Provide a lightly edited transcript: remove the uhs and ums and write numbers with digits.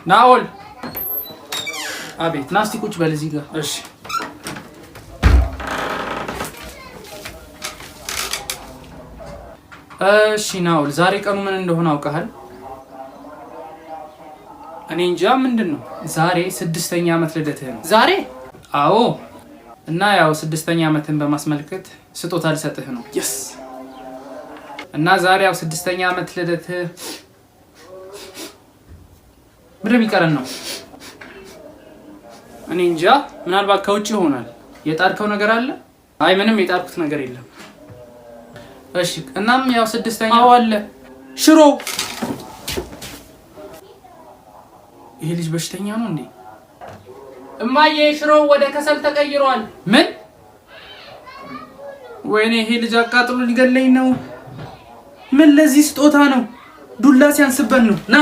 ናኦል አቤት። ናስቲ ቁጭ በል እዚህ ጋር። እሺ ናኦል ዛሬ ቀኑ ምን እንደሆነ አውቀሃል? እኔ እንጃ። ምንድነው? ዛሬ 6ኛ ዓመት ልደትህ ነው። ዛሬ? አዎ። እና ያው 6ኛ ዓመትን በማስመልከት ስጦታ ልሰጥህ ነው። yes እና ዛሬ ያው 6ኛ ዓመት ልደትህ ምንም ይቀረን ነው። እኔ እንጃ። ምናልባት ከውጭ ይሆናል። የጣርከው ነገር አለ? አይ ምንም የጣርኩት ነገር የለም። እሺ እናም ያው 6ኛ አለ ሽሮ። ይሄ ልጅ በሽተኛ ነው እንዴ? እማዬ ሽሮ ወደ ከሰል ተቀይሯል። ምን? ወይኔ ይሄ ልጅ አቃጥሎ ሊገለኝ ነው። ምን ለዚህ ስጦታ ነው? ዱላ ሲያንስበት ነው። ና